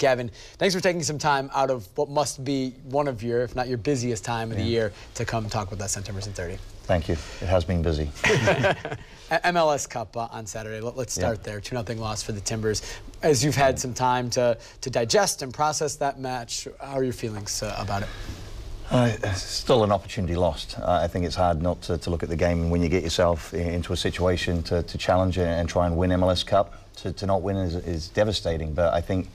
Gavin, thanks for taking some time out of what must be one of your, if not your busiest time of the year, to come talk with us on Timbers in 30. Thank you. It has been busy. MLS Cup on Saturday. Let's start there. 2-0 loss for the Timbers. As you've had some time to digest and process that match, how are your feelings about it? Still an opportunity lost. I think it's hard not to look at the game when you get yourself into a situation to challenge and try and win MLS Cup. To not win is devastating, but I think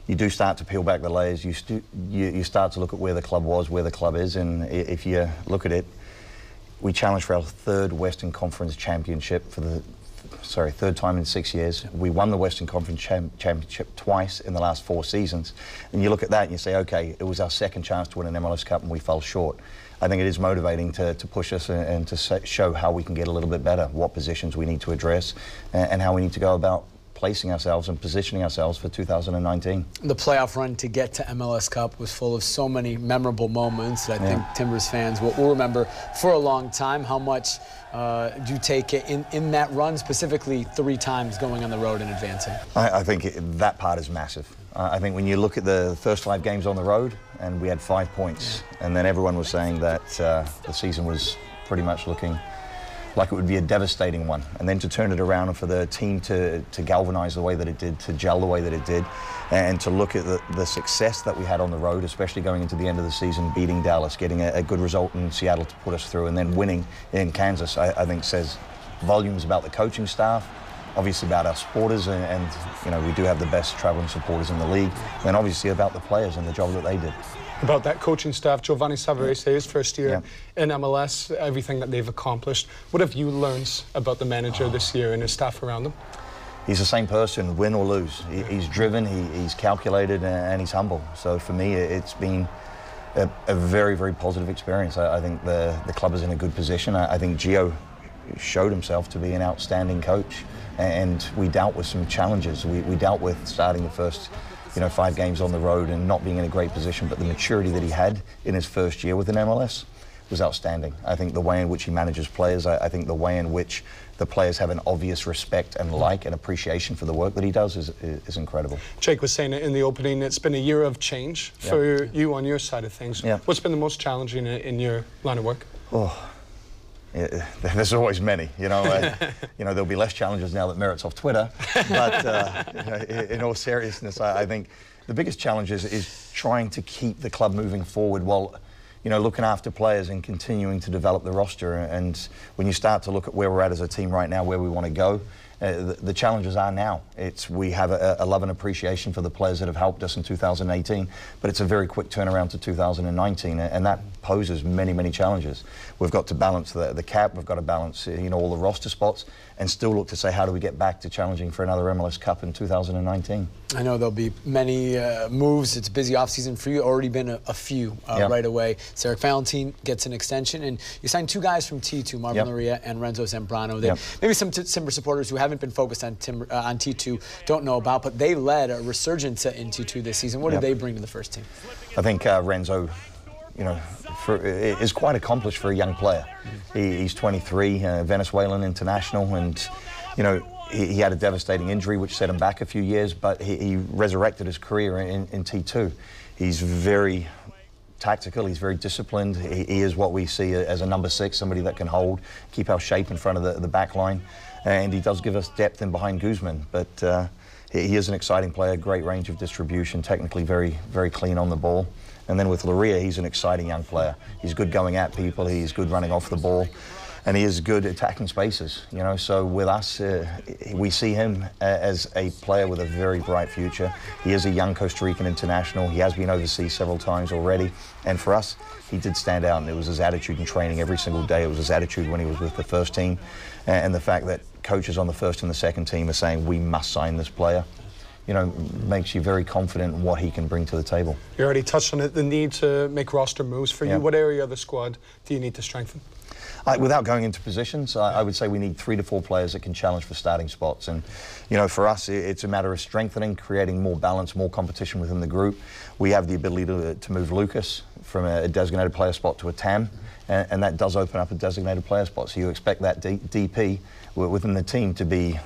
you do start to peel back the layers. You start to look at where the club was, where the club is, and if you look at it, we challenged for our third Western Conference championship for the third time in 6 years. We won the Western Conference championship twice in the last 4 seasons. And you look at that and you say, okay, it was our second chance to win an MLS Cup and we fell short. I think it is motivating to push us and to show how we can get a little bit better, what positions we need to address, and how we need to go about placing ourselves and positioning ourselves for 2019. The playoff run to get to MLS Cup was full of so many memorable moments that I think Timbers fans will remember for a long time. How much do you take it in that run, specifically 3 times going on the road and advancing? I think that part is massive. I think when you look at the first 5 games on the road, and we had 5 points, and then everyone was saying that the season was pretty much looking like it would be a devastating one, and then to turn it around and for the team to galvanize the way that it did, to gel the way that it did, and to look at the success that we had on the road, especially going into the end of the season, beating Dallas, getting a good result in Seattle to put us through, and then winning in Kansas, I think says volumes about the coaching staff, obviously about our supporters, and you know, we do have the best traveling supporters in the league, and obviously about the players and the job that they did. About that coaching staff, Giovanni Savarese, his first year in MLS, everything that they've accomplished. What have you learned about the manager this year and his staff around him? He's the same person, win or lose. He's driven, he's calculated, and he's humble. So for me, it's been a very, very positive experience. I think the club is in a good position. I think Gio showed himself to be an outstanding coach, and we dealt with some challenges. We dealt with starting the first 5 games on the road and not being in a great position, but the maturity that he had in his first year with an MLS was outstanding. I think the way in which he manages players, I think the way in which the players have an obvious respect and and appreciation for the work that he does is incredible. Jake was saying it in the opening, it's been a year of change for you on your side of things. What's been the most challenging in your line of work? There's always many, there'll be less challenges now that Merit's off Twitter, but in all seriousness, I think the biggest challenge is trying to keep the club moving forward while, looking after players and continuing to develop the roster. And when you start to look at where we're at as a team right now, where we want to go, the challenges are now. We have a love and appreciation for the players that have helped us in 2018, but it's a very quick turnaround to 2019, and that poses many, many challenges. We've got to balance the cap, we've got to balance all the roster spots, and still look to say, how do we get back to challenging for another MLS Cup in 2019? I know there'll be many moves. It's a busy offseason for you. Already been a few right away. Sarek Valentin gets an extension, and you signed 2 guys from T2, Marvin Loria and Renzo Zambrano. Maybe some Timber supporters who haven't been focused on T2 don't know about, but they led a resurgence in T2 this season. What did they bring to the first team? I think Renzo, is quite accomplished for a young player. He's 23, Venezuelan international, and he had a devastating injury which set him back a few years, but he resurrected his career in T2. He's very tactical, he's very disciplined. He is what we see as a number 6, somebody that can hold, keep our shape in front of the back line, and he does give us depth in behind Guzman, but he is an exciting player, great range of distribution, technically very, very clean on the ball. And then with Loria, he's an exciting young player. He's good going at people, he's good running off the ball, and he is good attacking spaces, So with us, we see him as a player with a very bright future. He is a young Costa Rican international. He has been overseas several times already. And for us, he did stand out, and it was his attitude in training every single day. It was his attitude when he was with the first team. And the fact that coaches on the first and the second team are saying, we must sign this player, makes you very confident in what he can bring to the table. You already touched on it, the need to make roster moves for you. What area of the squad do you need to strengthen? Without going into positions, I would say we need 3 to 4 players that can challenge for starting spots. And, for us, it's a matter of strengthening, creating more balance, more competition within the group. We have the ability to move Lucas from a designated player spot to a TAM, and that does open up a designated player spot. So you expect that DP within the team to be,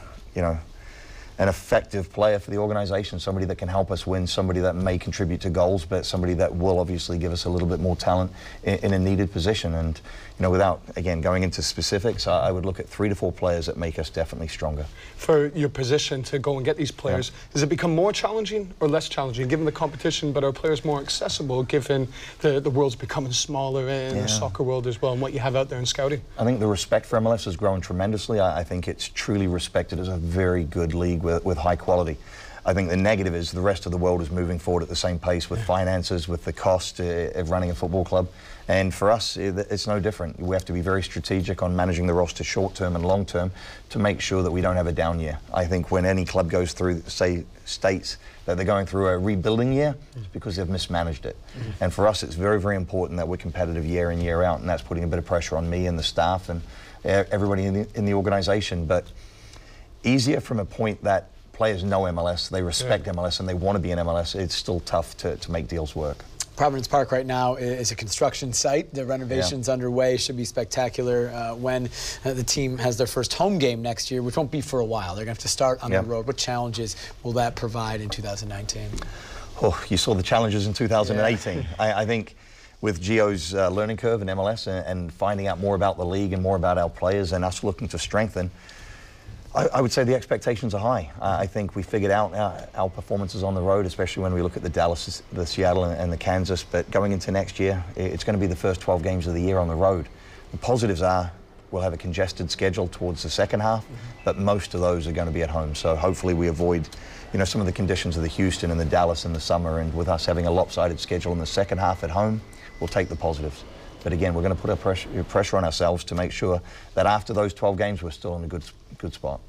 an effective player for the organization, somebody that can help us win, somebody that may contribute to goals, but somebody that will obviously give us a little bit more talent in a needed position. And, you know, without, again, going into specifics, I would look at 3 to 4 players that make us definitely stronger. For your position to go and get these players, does it become more challenging or less challenging, given the competition, but are players more accessible, given the world's becoming smaller in the soccer world as well, and what you have out there in scouting? I think the respect for MLS has grown tremendously. I think it's truly respected as a very good league with high quality. I think the negative is the rest of the world is moving forward at the same pace with finances, with the cost of running a football club. And for us, it's no different. We have to be very strategic on managing the roster short-term and long-term to make sure that we don't have a down year. I think when any club goes through, say, states that they're going through a rebuilding year, it's because they've mismanaged it. And for us, it's very, very important that we're competitive year in, year out, and that's putting a bit of pressure on me and the staff and everybody in the organization. But easier from a point that players know MLS, they respect MLS, and they want to be in MLS. It's still tough to make deals work. Providence Park right now is a construction site. The renovation's underway. Should be spectacular when the team has their first home game next year, which won't be for a while. They're going to have to start on the road. What challenges will that provide in 2019? Oh, you saw the challenges in 2018. I think with Gio's learning curve in MLS and finding out more about the league and more about our players and us looking to strengthen, I would say the expectations are high. I think we figured out our performances on the road, especially when we look at the Dallas, the Seattle, and the Kansas. But going into next year, it's going to be the first 12 games of the year on the road. The positives are we'll have a congested schedule towards the second half, but most of those are going to be at home. So hopefully we avoid, you know, some of the conditions of the Houston and the Dallas in the summer. And with us having a lopsided schedule in the second half at home, we'll take the positives. But again, we're going to put a pressure on ourselves to make sure that after those 12 games, we're still in a good spot.